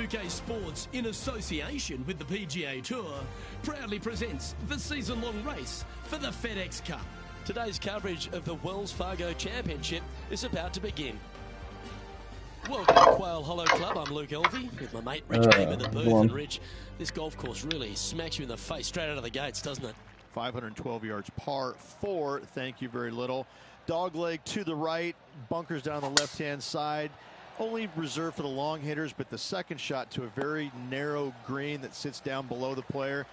2K Sports, in association with the PGA Tour, proudly presents the season-long race for the FedEx Cup. Today's coverage of the Wells Fargo Championship is about to begin. Welcome to Quail Hollow Club. I'm Luke Elvey with my mate Rich Beam at the booth. And Rich, this golf course really smacks you in the face straight out of the gates, doesn't it? 512 yards, par 4. Thank you very little. Dogleg to the right, bunkers down the left-hand side. Only reserved for the long hitters, but the second shot to a very narrow green that sits down below the player.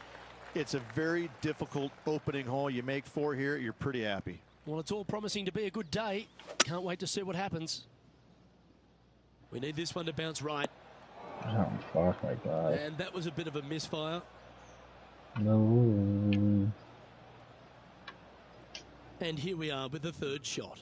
It's a very difficult opening hole. You make 4 here, you're pretty happy. Well, it's all promising to be a good day. Can't wait to see what happens. We need this one to bounce right. Oh, fuck my God. And that was a bit of a misfire. No. And here we are with the third shot.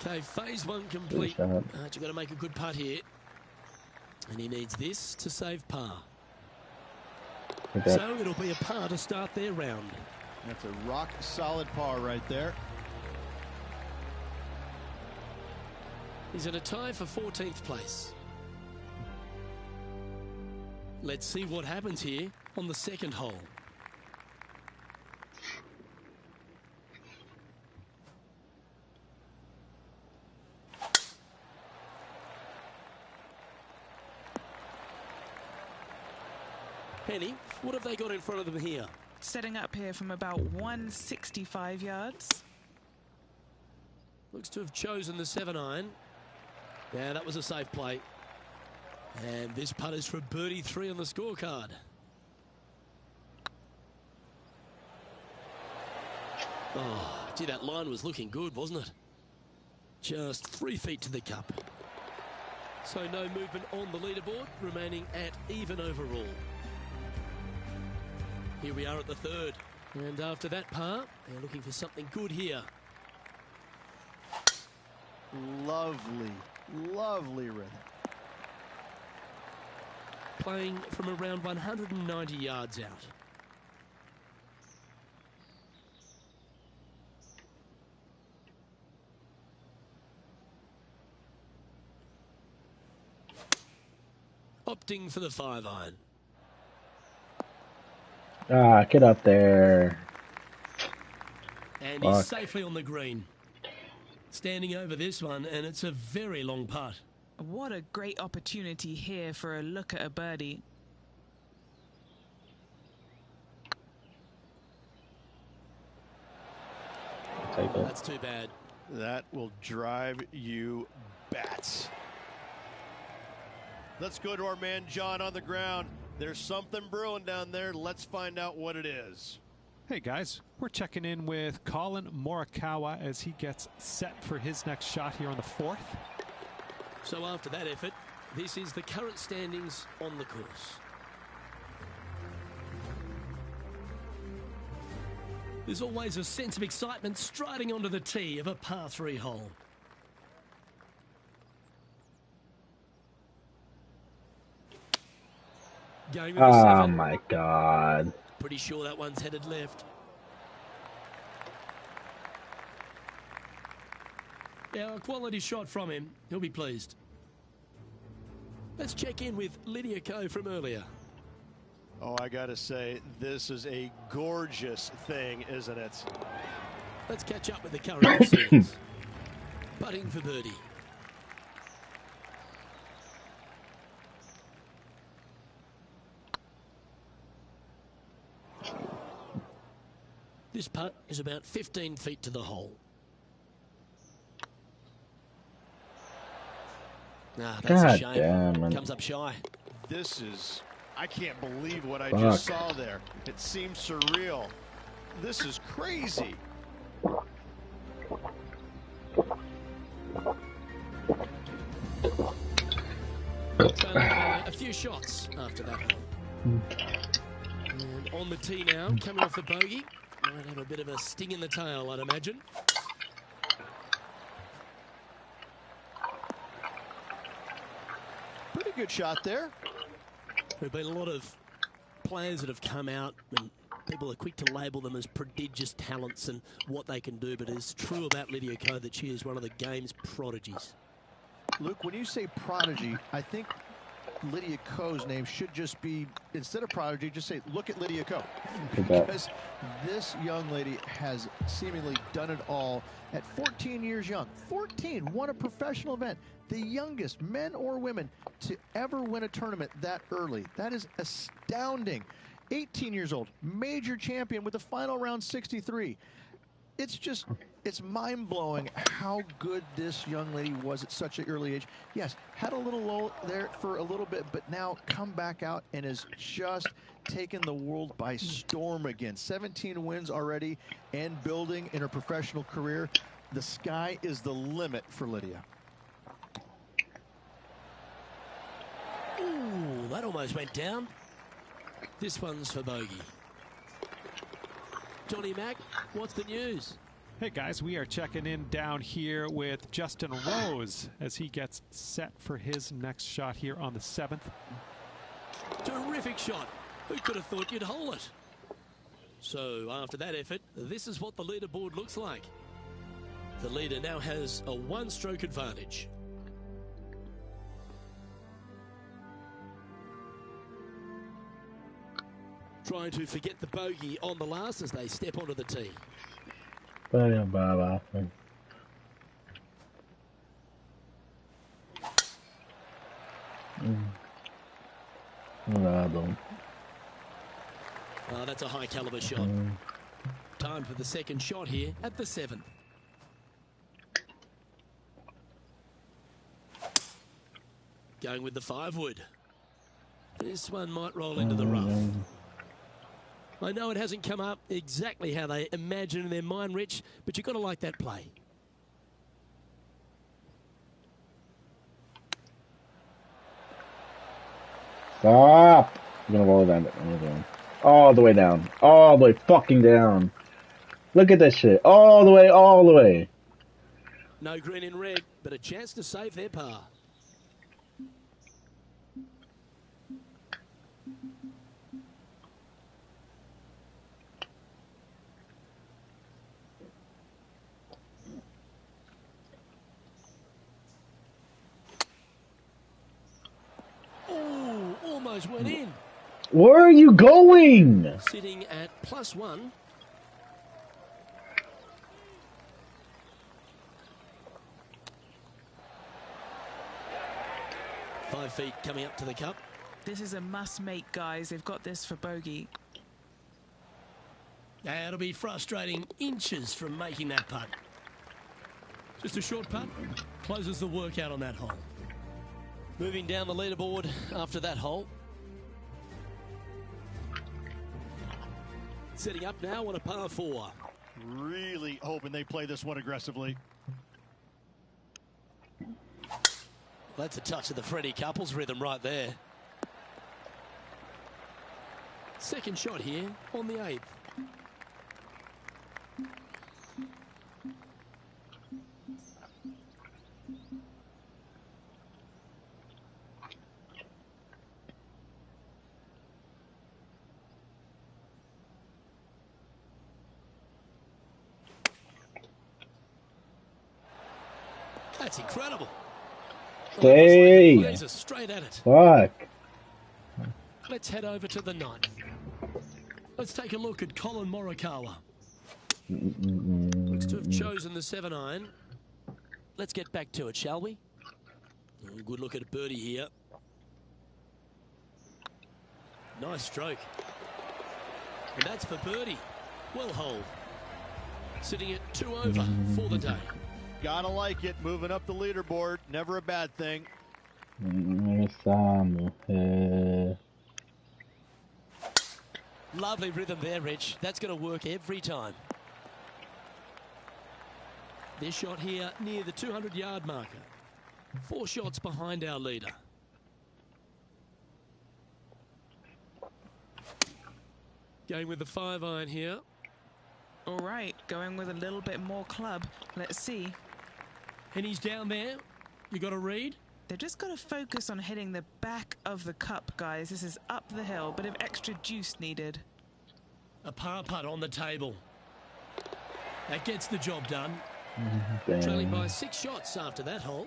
Okay, phase 1 complete. You've got to make a good putt here. And he needs this to save par. So it'll be a par to start their round. That's a rock-solid par right there. He's in a tie for 14th place. Let's see what happens here on the second hole. Penny, what have they got in front of them here? Setting up here from about 165 yards. Looks to have chosen the 7-iron. Yeah, that was a safe play. And this putt is for birdie 3 on the scorecard. Oh, gee, that line was looking good, wasn't it? Just 3 feet to the cup. So no movement on the leaderboard, remaining at even overall. Here we are at the third. And after that par, they're looking for something good here. Lovely, lovely rhythm. Playing from around 190 yards out. Opting for the 5-iron. Ah, get up there. And he's safely on the green. Standing over this one, and it's a very long putt. What a great opportunity here for a look at a birdie. That's too bad. That will drive you bats. Let's go to our man John on the ground. There's something brewing down there. Let's find out what it is. Hey guys, we're checking in with Colin Morikawa as he gets set for his next shot here on the 4th. So after that effort, this is the current standings on the course. There's always a sense of excitement striding onto the tee of a par 3 hole. Going with a 7. My God. Pretty sure that one's headed left. Yeah, a quality shot from him. He'll be pleased. Let's check in with Lydia Ko from earlier. Oh, I gotta say, this is a gorgeous thing, isn't it? Let's catch up with the current proceedings. Putting for birdie. This putt is about 15 feet to the hole. Ah, that's a shame. Damn, comes up shy. This is, I can't believe what I just saw there. It seems surreal. This is crazy. So, a few shots after that hole. And on the tee now, coming off the bogey. Might have a bit of a sting in the tail, I'd imagine. A good shot there. There have been a lot of players that have come out and people are quick to label them as prodigious talents and what they can do, but it's true about Lydia Ko that she is one of the game's prodigies. Luke, when you say prodigy, I think Lydia Ko's name should just be, instead of prodigy, just say, look at Lydia Ko. Because this young lady has seemingly done it all at 14 years young. 14, won a professional event. The youngest men or women to ever win a tournament that early. That is astounding. 18 years old, major champion with the final round 63. It's mind-blowing how good this young lady was at such an early age. Yes, had a little lull there for a little bit, but now come back out and has just taken the world by storm again. 17 wins already and building in her professional career. The sky is the limit for Lydia. Ooh, that almost went down. This one's for bogey. Johnny Mack, what's the news? Hey guys, we are checking in down here with Justin Rose as he gets set for his next shot here on the 7th. Terrific shot. Who could have thought you'd hole it? So after that effort, this is what the leaderboard looks like. The leader now has a one-stroke advantage. Trying to forget the bogey on the last as they step onto the tee. That's a high caliber shot. Time for the second shot here at the 7th. Going with the 5-wood. This one might roll into the rough. I know it hasn't come up exactly how they imagine in their mind, Rich, but you've got to like that play. Stop! I'm gonna roll it down. All the way down. All the way fucking down. Look at this shit. All the way, all the way. No green in red, but a chance to save their par. Almost went in. Where are you going? Sitting at +1. Five feet coming up to the cup. This is a must-make, guys. They've got this for bogey. It'll be frustrating inches from making that putt. Just a short putt closes the workout on that hole. Moving down the leaderboard after that hole. Setting up now on a par 4. Really hoping they play this one aggressively. That's a touch of the Freddie Couples rhythm right there. Second shot here on the 8th. That's incredible. Stay. Laser straight at it. Fuck. Let's head over to the 9th. Let's take a look at Colin Morikawa. Looks to have chosen the 7-iron. Let's get back to it, shall we? Good look at a birdie here. Nice stroke. And that's for birdie. Well holed. Sitting at 2 over for the day. Gotta like it. Moving up the leaderboard. Never a bad thing. Lovely rhythm there, Rich. That's going to work every time. This shot here near the 200-yard marker. 4 shots behind our leader. Going with the 5-iron here. All right, going with a little bit more club. Let's see. And he's down there. You got a read? They've just got to focus on hitting the back of the cup, guys. This is up the hill, bit of extra juice needed. A par putt on the table. That gets the job done. Damn. Trailing by 6 shots after that hole.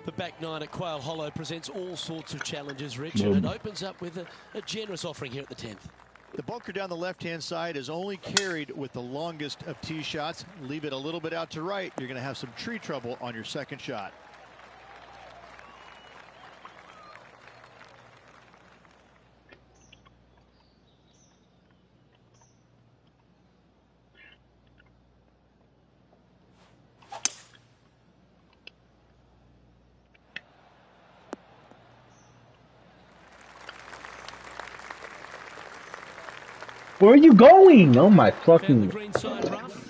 The back nine at Quail Hollow presents all sorts of challenges, Rich, and it opens up with a generous offering here at the 10th. The bunker down the left-hand side is only carried with the longest of tee shots. Leave it a little bit out to right. You're going to have some tree trouble on your second shot. Where are you going? Oh my Found the fucking. green side rough.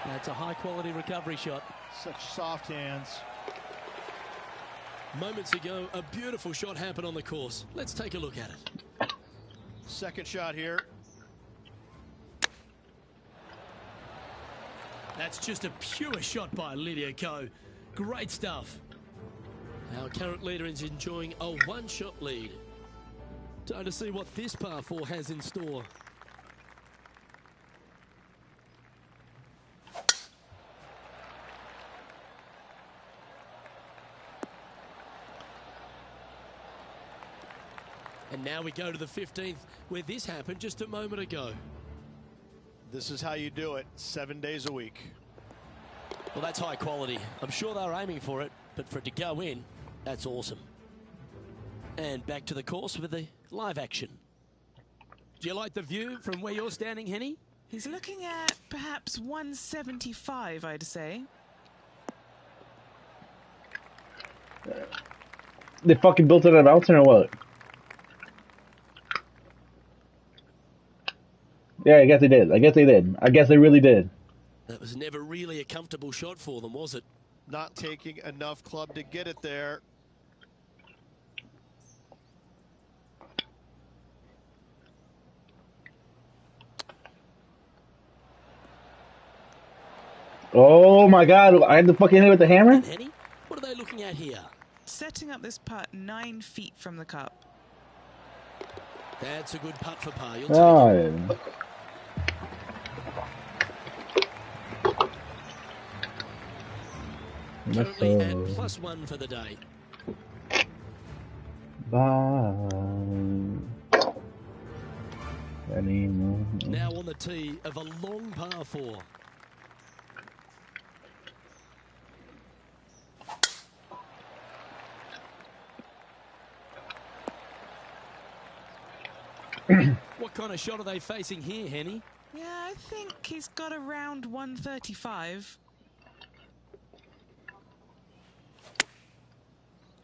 That's a high-quality recovery shot. Such soft hands. Moments ago, a beautiful shot happened on the course. Let's take a look at it. Second shot here. That's just a pure shot by Lydia Ko. Great stuff. Our current leader is enjoying a one-shot lead. Time to see what this par 4 has in store. And now we go to the 15th, where this happened just a moment ago. This is how you do it 7 days a week. Well, that's high quality. I'm sure they were aiming for it, but for it to go in, that's awesome. And back to the course with the live action. Do you like the view from where you're standing, Henny? He's looking at perhaps 175, I'd say. They fucking built it on a mountain or what? Yeah, I guess they did. I guess they did. I guess they really did. That was never really a comfortable shot for them, was it? Not taking enough club to get it there. Oh my god, I had to fucking hit it with the hammer? And Henny, what are they looking at here? Setting up this putt 9 feet from the cup. That's a good putt for par. You'll take Oh, it. yeah. Currently at +1 for the day. Bye. Anymore. Now on the tee of a long par 4. What kind of shot are they facing here, Henny? Yeah, I think he's got around 135.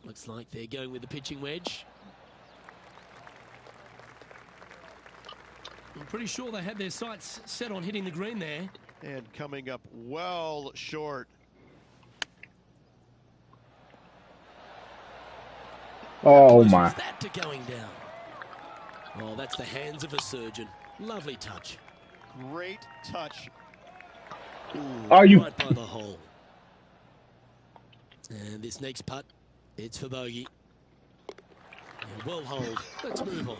Looks like they're going with the pitching wedge. I'm pretty sure they had their sights set on hitting the green there. And coming up well short. Oh Close my. was that to going down? Oh, that's the hands of a surgeon. Lovely touch. Great touch. Are you? Right by the hole. And this next putt, it's for bogey. And well hold. Let's move on.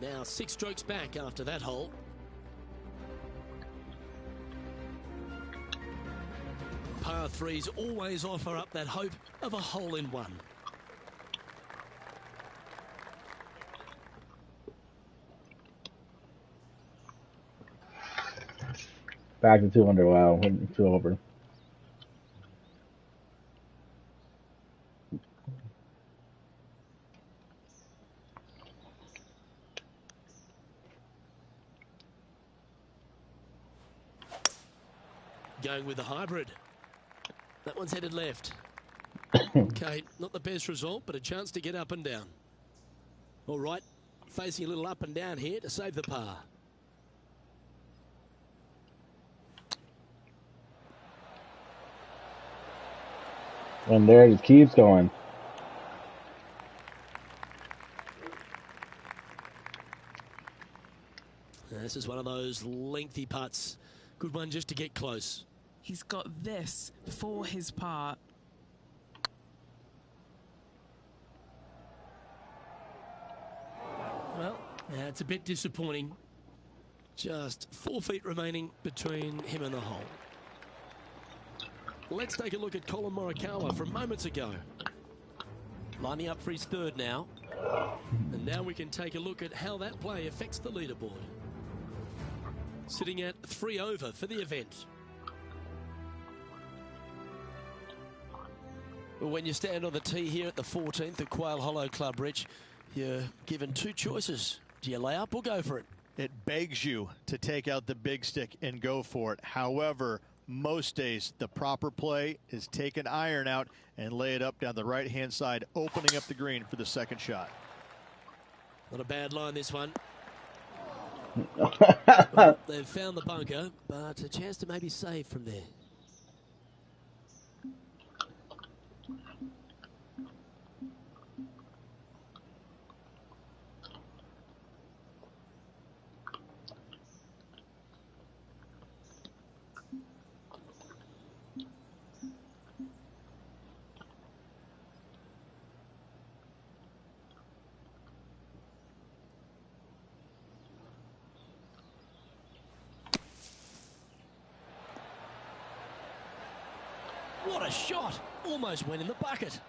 Now 6 strokes back after that hole. Par 3s always offer up that hope of a hole-in-one. Back to 200. Wow, 2 over. Going with the hybrid. That one's headed left. Okay, not the best result, but a chance to get up and down. All right, facing a little up and down here to save the par. And there it keeps going. This is one of those lengthy putts. Good one just to get close. He's got this for his part. Well, it's a bit disappointing. Just 4 feet remaining between him and the hole. Let's take a look at Colin Morikawa from moments ago. Lining up for his third now. And now we can take a look at how that play affects the leaderboard. Sitting at 3 over for the event. Well, when you stand on the tee here at the 14th at Quail Hollow Club, Rich, you're given 2 choices. Do you lay up or go for it? It begs you to take out the big stick and go for it. However, most days the proper play is take an iron out and lay it up down the right-hand side, opening up the green for the second shot. Not a bad line, this one. Well, they've found the bunker, but a chance to maybe save from there. What a shot! Almost went in the bucket.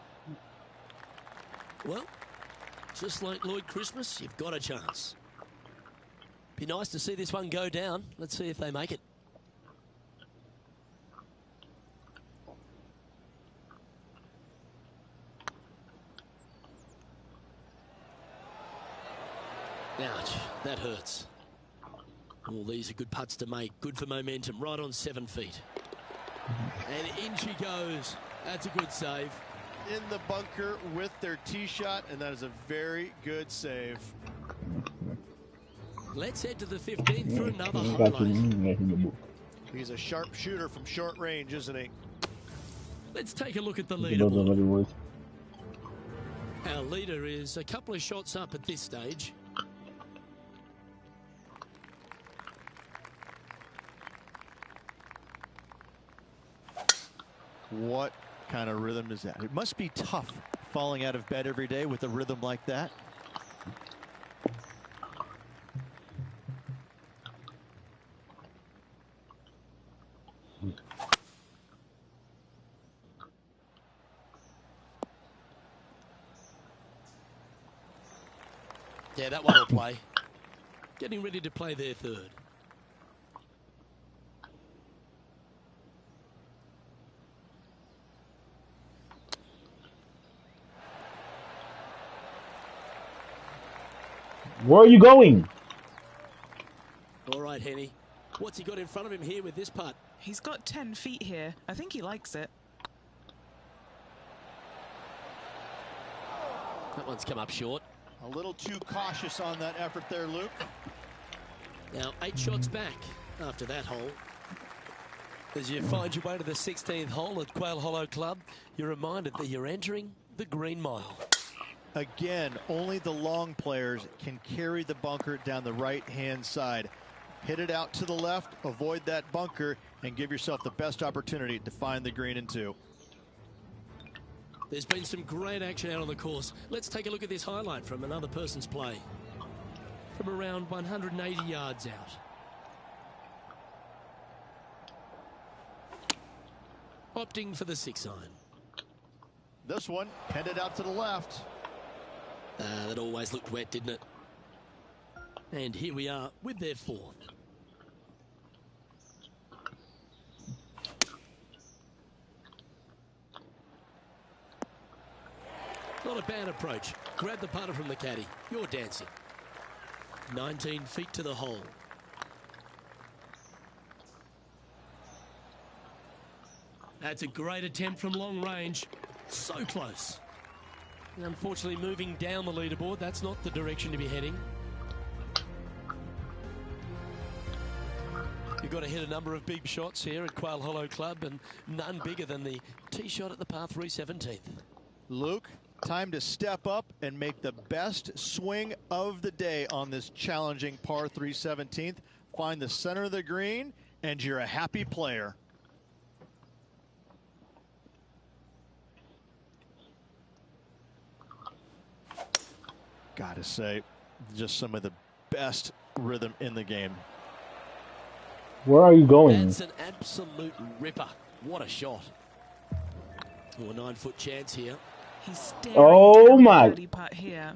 Well, just like Lloyd Christmas, you've got a chance. Be nice to see this one go down. Let's see if they make it. Ouch, that hurts. All these are good putts to make. Good for momentum, right on 7 feet. And in she goes. That's a good save. In the bunker with their tee shot, and that is a very good save. Let's head to the 15th for another highlight. He's a sharp shooter from short range, isn't he? Let's take a look at the leaderboard. Our leader is a couple of shots up at this stage. What kind of rhythm is that? It must be tough falling out of bed every day with a rhythm like that. Yeah, that one will play. Getting ready to play their third. Where are you going? All right, Henny. What's he got in front of him here with this putt? He's got 10 feet here. I think he likes it. That one's come up short. A little too cautious on that effort there, Luke. Now 8 shots back after that hole. As you find your way to the 16th hole at Quail Hollow Club, you're reminded that you're entering the Green Mile. Again, only the long players can carry the bunker down the right-hand side. Hit it out to the left, avoid that bunker, and give yourself the best opportunity to find the green in 2. There's been some great action out on the course. Let's take a look at this highlight from another person's play. From around 180 yards out. Opting for the 6-iron. This one headed out to the left. That always looked wet, didn't it? And here we are with their 4th. Not a bad approach. Grab the putter from the caddy. You're dancing. 19 feet to the hole. That's a great attempt from long range. So close. And unfortunately, moving down the leaderboard, that's not the direction to be heading. You've got to hit a number of big shots here at Quail Hollow Club, and none bigger than the tee shot at the par 3 17th. Luke, time to step up and make the best swing of the day on this challenging par 3 17th. Find the center of the green, and you're a happy player. Gotta say, just some of the best rhythm in the game. Where are you going? That's an absolute ripper. What a shot. Oh, a 9-foot chance here. He's staring Oh down my. the birdie putt here.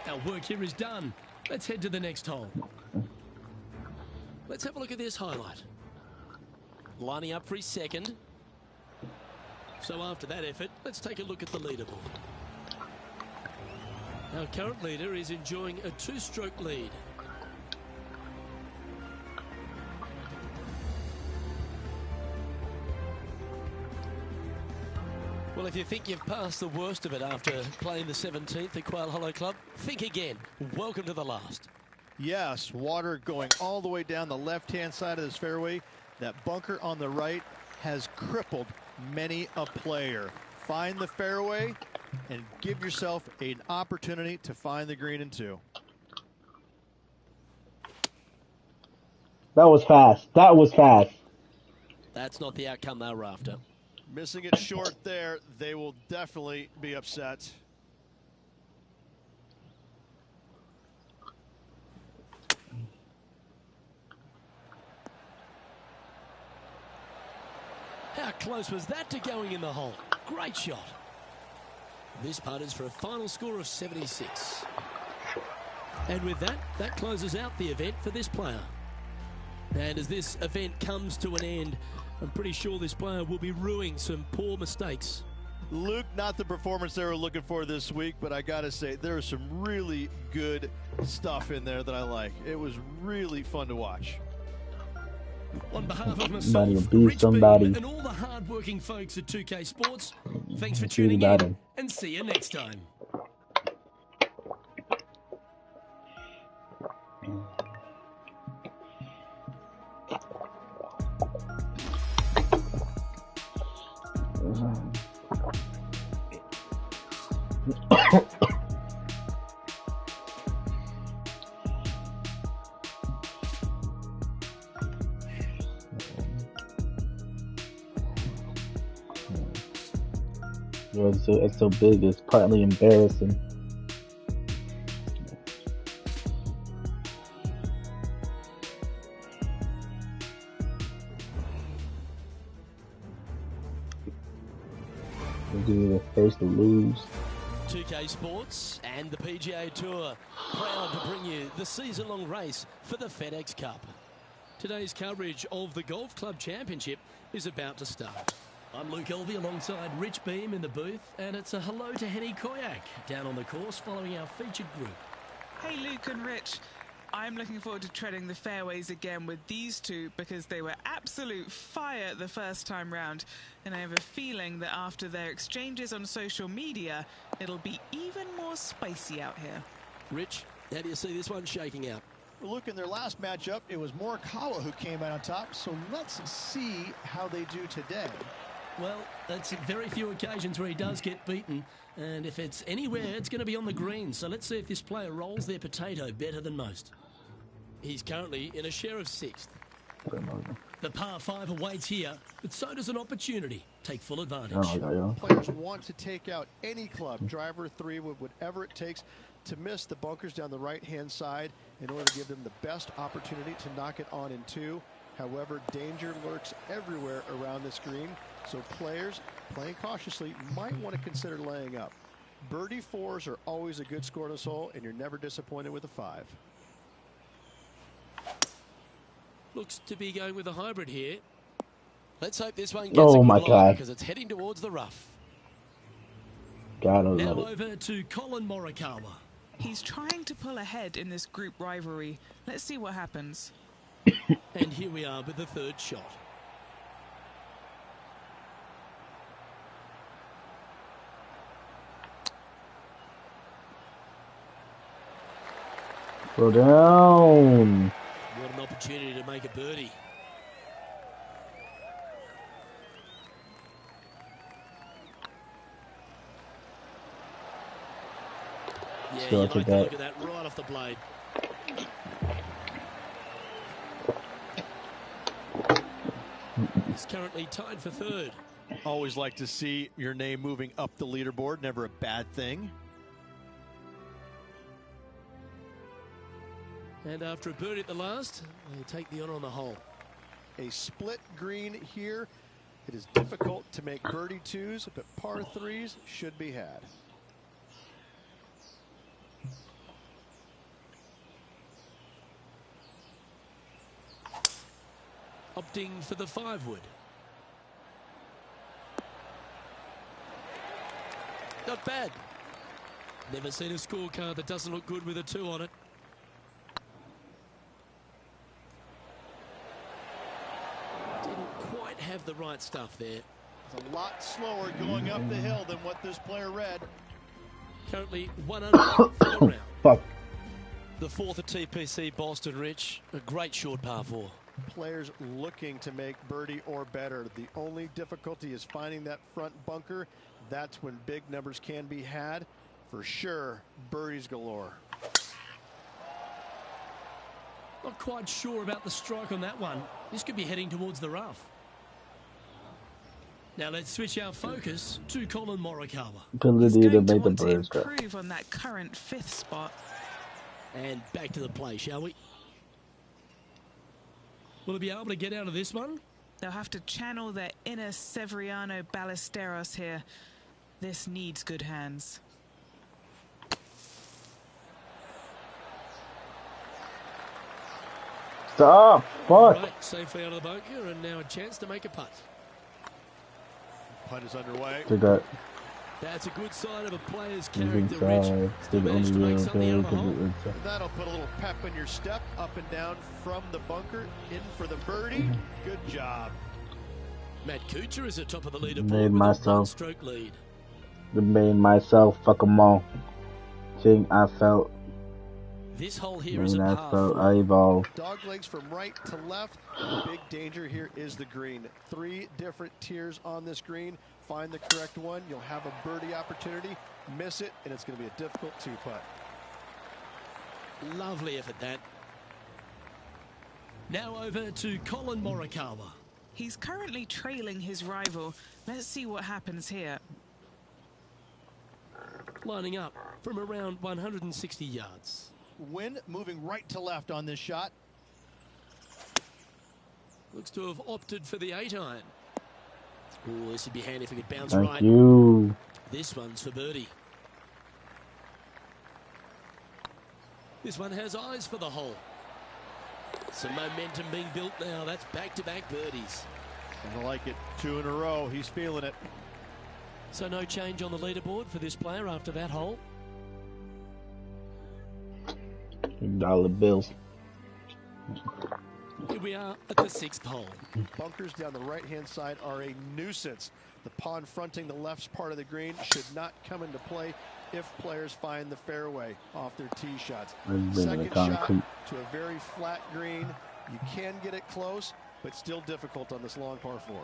Our work here is done. Let's head to the next hole. Let's have a look at this highlight. Lining up for his 2nd. So after that effort, let's take a look at the leaderboard. Our current leader is enjoying a 2-stroke lead. Well, if you think you've passed the worst of it after playing the 17th at Quail Hollow Club, think again. Welcome to the last. Yes, water going all the way down the left-hand side of this fairway. That bunker on the right has crippled many a player. Find the fairway and give yourself an opportunity to find the green in 2. That was fast. That was fast. That's not the outcome they were after. Missing it short there, they will definitely be upset. How close was that to going in the hole? Great shot. This putt is for a final score of 76. And with that, that closes out the event for this player. And as this event comes to an end, I'm pretty sure this player will be ruining some poor mistakes. Luke, not the performance they were looking for this week, but I gotta say, there is some really good stuff in there that I like. It was really fun to watch. On behalf of Somebody myself, abuse Rich somebody. Beam, and all the hard-working folks at 2K Sports, thanks for See tuning about in, him. and see you next time. It's so big, it's partly embarrassing. We'll be the first to lose. 2K Sports and the PGA Tour proud to bring you the season-long race for the FedEx Cup. Today's coverage of the Golf Club Championship is about to start. I'm Luke Elvey alongside Rich Beam in the booth, and it's a hello to Henny Koyak down on the course following our featured group. Hey, Luke and Rich. I'm looking forward to treading the fairways again with these two because they were absolute fire the first time round. And I have a feeling that after their exchanges on social media, it'll be even more spicy out here. Rich, how do you see this one shaking out? Well, look, in their last matchup, it was Morikawa who came out on top, so let's see how they do today. Well, that's very few occasions where he does get beaten, and if it's anywhere, it's going to be on the green. So let's see if this player rolls their potato better than most. He's currently in a share of 6th. The par 5 awaits here, but so does an opportunity. Take full advantage. Players want to take out any club, driver, 3 wood, whatever it takes to miss the bunkers down the right-hand side in order to give them the best opportunity to knock it on in 2. However, danger lurks everywhere around this green, so players playing cautiously might want to consider laying up. Birdie 4s are always a good score in this hole, and you're never disappointed with a 5. Looks to be going with a hybrid here. Let's hope this one gets a good lie because it's heading towards the rough. God, I now love it. over to Colin Morikawa. He's trying to pull ahead in this group rivalry. Let's see what happens. And here we are with the 3rd shot. Go down. What an opportunity to make a birdie. Yeah, Still you like take to that. look at that right off the blade. He's currently tied for 3rd. Always like to see your name moving up the leaderboard. Never a bad thing. And after a birdie at the last, they take the honour on the hole. A split green here. It is difficult to make birdie 2s, but par 3s should be had. Opting for the 5 wood. Not bad. Never seen a scorecard that doesn't look good with a 2 on it. Didn't quite have the right stuff there. It's a lot slower going up the hill than what this player read. Currently 1 under for the round. Fuck. The 4th at TPC Boston, Rich. A great short par 4. Players looking to make birdie or better. The only difficulty is finding that front bunker. That's when big numbers can be had. For sure, birdies galore. Not quite sure about the strike on that one. This could be heading towards the rough. Now let's switch our focus to Colin Morikawa. Ability to Going to make the want to birds go. improve on that current 5th spot. And back to the play, shall we? Will he be able to get out of this one? They'll have to channel their inner Severiano Ballesteros here. This needs good hands. Stop! Fuck! Right, safely out of the bunker, and now a chance to make a putt. Putt is underway. Take that. That's a good sign of a player's He's character, Rich. inside. Still managed to make something out of the hole. That'll put a little pep in your step, up and down from the bunker, in for the birdie. Good job. Matt Kuchar is at top of the leaderboard Made with myself. a 1-stroke lead. The main myself, fuck 'em all. Thing I felt, This hole here is a main I par felt, 4. I evolved. Dog legs from right to left. Big danger here is the green. 3 different tiers on this green. Find the correct one. You'll have a birdie opportunity. Miss it, and it's going to be a difficult 2-putt. Lovely effort, that. Now over to Colin Morikawa. He's currently trailing his rival. Let's see what happens here. Lining up from around 160 yards. Wind moving right to left on this shot. Looks to have opted for the 8-iron. Oh, this would be handy if he could bounce Thank right. you. This one's for birdie. This one has eyes for the hole. Some momentum being built now. That's back-to-back birdies. And I like it. 2 in a row. He's feeling it. So no change on the leaderboard for this player after that hole. Dollar bills. Here we are at the 6th hole. Bunkers down the right-hand side are a nuisance. The pond fronting the left part of the green should not come into play if players find the fairway off their tee shots. Second shot to a very flat green. You can get it close, but still difficult on this long par 4.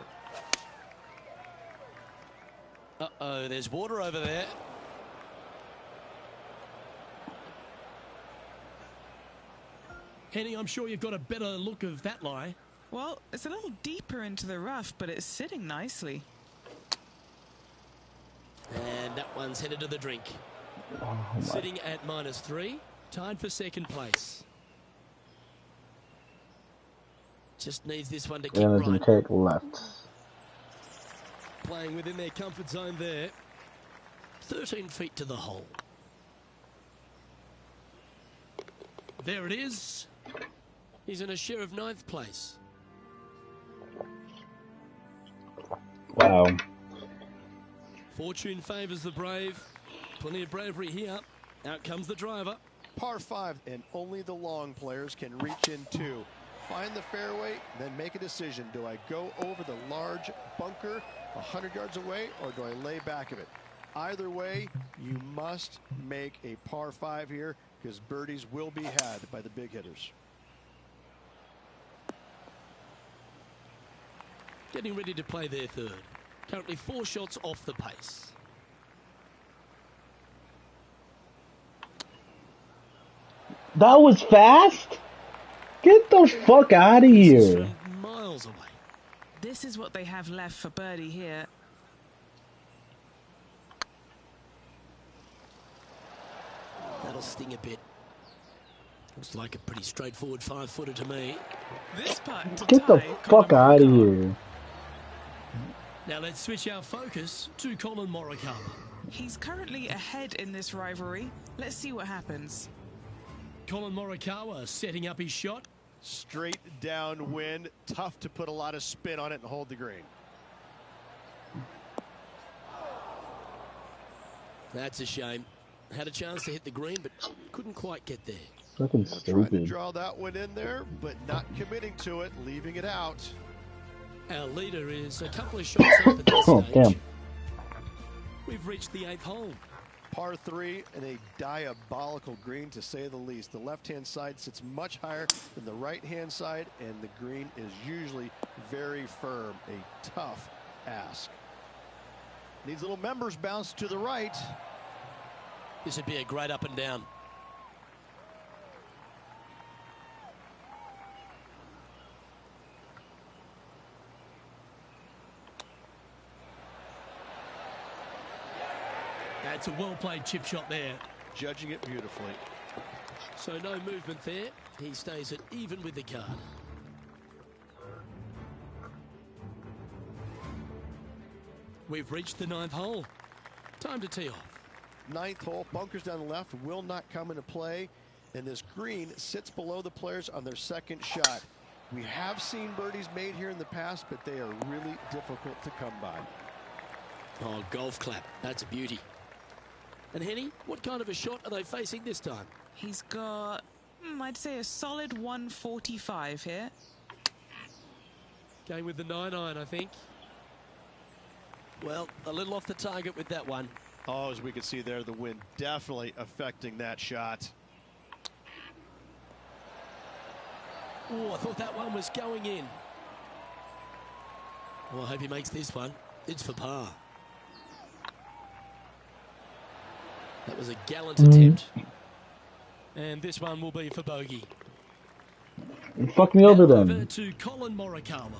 Uh-oh, there's water over there. Henny, I'm sure you've got a better look of that lie. Well, it's a little deeper into the rough, but it's sitting nicely. And that one's headed to the drink. Oh, Sitting at -3, tied for second place. Just needs this one to keep and right. take left. Playing within their comfort zone there. 13 feet to the hole. There it is. He's in a share of 9th place. Wow. Fortune favours the brave. Plenty of bravery here. Out comes the driver. Par 5, and only the long players can reach in two. Find the fairway, then make a decision. Do I go over the large bunker 100 yards away, or do I lay back of it? Either way, you must make a par 5 here, because birdies will be had by the big hitters. Getting ready to play their third. Currently 4 shots off the pace. That was fast? Get the fuck out of This is here. from miles away. This is what they have left for birdie here. That'll sting a bit. Looks like a pretty straightforward 5-footer to me. This putt to Get the tie fuck Colin out of Morikawa. here. Now let's switch our focus to Colin Morikawa. He's currently ahead in this rivalry. Let's see what happens. Colin Morikawa setting up his shot. Straight downwind, tough to put a lot of spin on it and hold the green. That's a shame. Had a chance to hit the green, but couldn't quite get there. Fucking Trying to stupid. draw that one in there, but not committing to it, leaving it out. Our leader is a couple of shots up at this Oh, stage. damn. We've reached the 8th hole. Par 3 and a diabolical green, to say the least. The left-hand side sits much higher than the right-hand side, and the green is usually very firm. A tough ask. Needs a little members bounce to the right. This would be a great up and down. That's a well-played chip shot there. Judging it beautifully. So no movement there. He stays at even with the card. We've reached the 9th hole. Time to tee off. 9th hole, bunkers down the left will not come into play, and this green sits below the players on their second shot. We have seen birdies made here in the past, but they are really difficult to come by. Oh, golf clap. That's a beauty. And Henny, what kind of a shot are they facing this time? He's got, I'd say, a solid 145 here. Going with the 9-iron, I think. Well, a little off the target with that one. Oh, as we can see there, the wind definitely affecting that shot. Oh, I thought that one was going in. Well, I hope he makes this one. It's for par. That was a gallant attempt. And this one will be for bogey. Fuck me over Over then. to Colin Morikawa.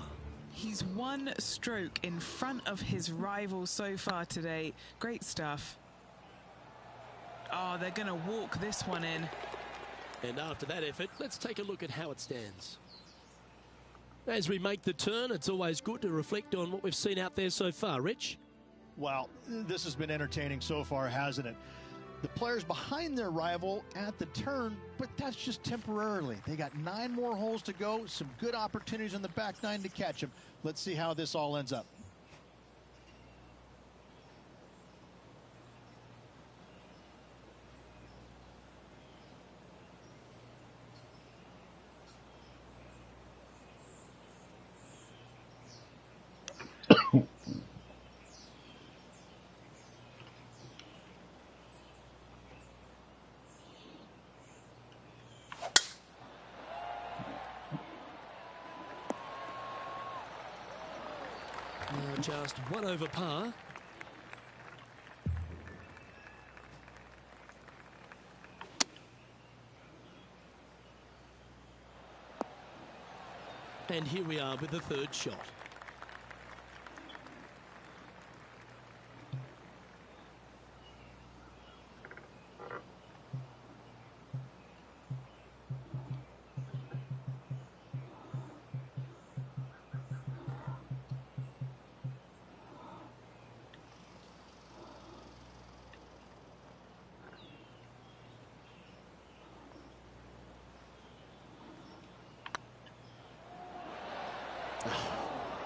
He's 1 stroke in front of his rival so far today. Great stuff. Oh, they're going to walk this one in. And after that effort, let's take a look at how it stands. As we make the turn, it's always good to reflect on what we've seen out there so far. Rich? Well, this has been entertaining so far, hasn't it? The players behind their rival at the turn, but that's just temporarily. They got 9 more holes to go, some good opportunities on the back 9 to catch them. Let's see how this all ends up. Now just 1 over par. And here we are with the third shot.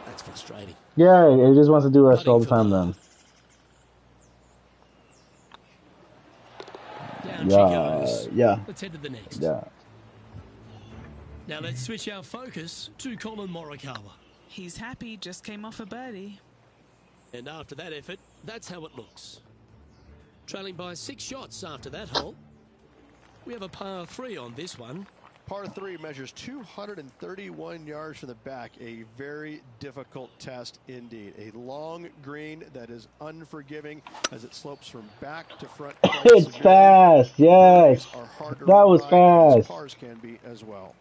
That's frustrating. Yeah, he just wants to do us all the time then. Down she goes. Yeah. Let's head to the next. Yeah. Now let's switch our focus to Colin Morikawa. He's happy, just came off a birdie. And after that effort, that's how it looks. Trailing by 6 shots after that hole. We have a par 3 on this one. Par 3 measures 231 yards from the back. A very difficult test indeed. A long green that is unforgiving as it slopes from back to front. It's fast, yes. That was fast. Pars can be as well.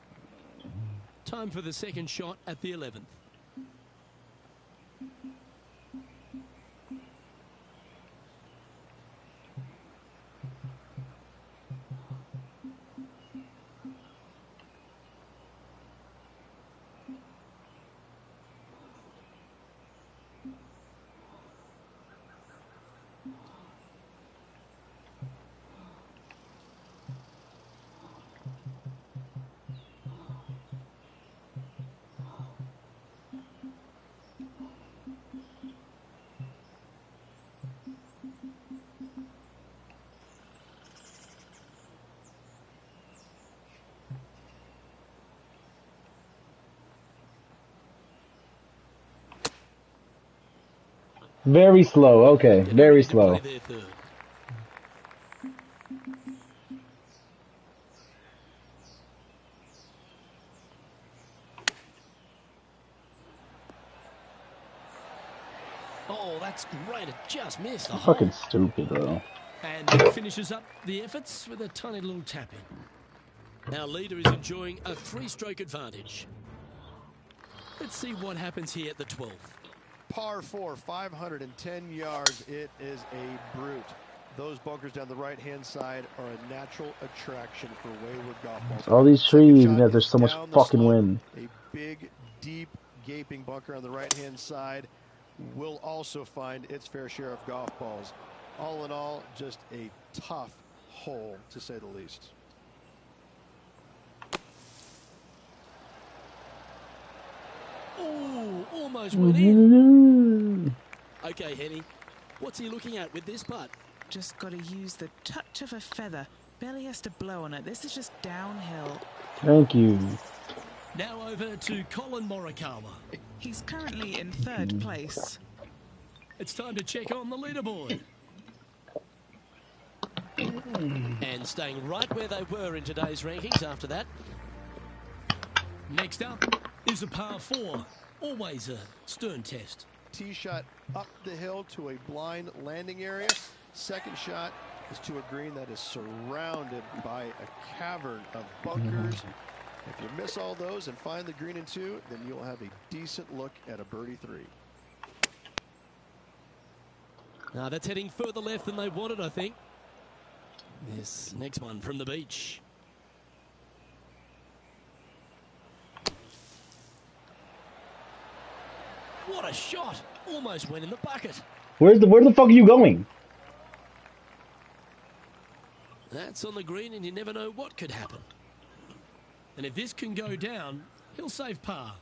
Time for the second shot at the 11th. Very slow. Okay, very slow. Oh, that's great. It just missed. Fucking stupid, though. And it finishes up the efforts with a tiny little tap in. Our leader is enjoying a 3-stroke advantage. Let's see what happens here at the 12th. Par 4, 510 yards. It is a brute. Those bunkers down the right-hand side are a natural attraction for wayward golf balls. All these trees, and yet there's so much fucking wind. A big, deep, gaping bunker on the right-hand side will also find its fair share of golf balls. All in all, just a tough hole, to say the least. Oh, almost went in. Okay, Henny, what's he looking at with this putt? Just got to use the touch of a feather. Barely has to blow on it. This is just downhill. Thank you. Now over to Colin Morikawa. He's currently in 3rd place. It's time to check on the leaderboard. And staying right where they were in today's rankings after that. Next up is a par 4. Always a stern test. Tee shot up the hill to a blind landing area. Second shot is to a green that is surrounded by a cavern of bunkers. If you miss all those and find the green in 2, then you'll have a decent look at a birdie 3. Now that's heading further left than they wanted, I think. This next one from the beach. What a shot! Almost went in the bucket. Where the fuck are you going? That's on the green, and you never know what could happen. And if this can go down, he'll save par.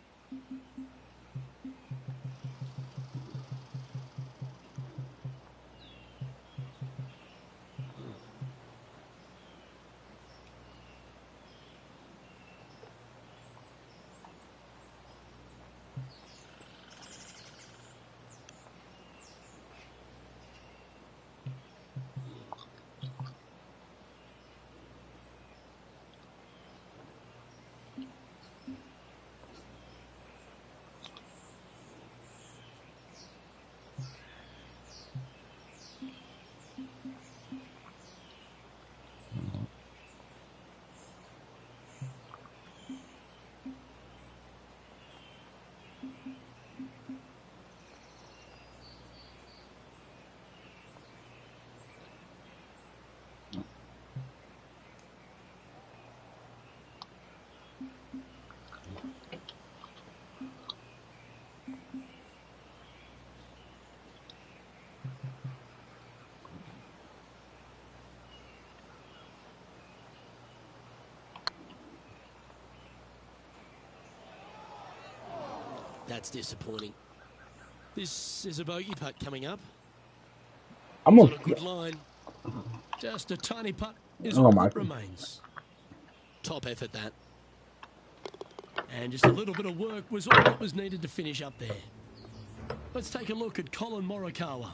That's disappointing. This is a bogey putt coming up. I'm On a a good line. Just a tiny putt is Oh, all my that goodness. remains. Top effort, that. And just a little bit of work was all that was needed to finish up there. Let's take a look at Colin Morikawa.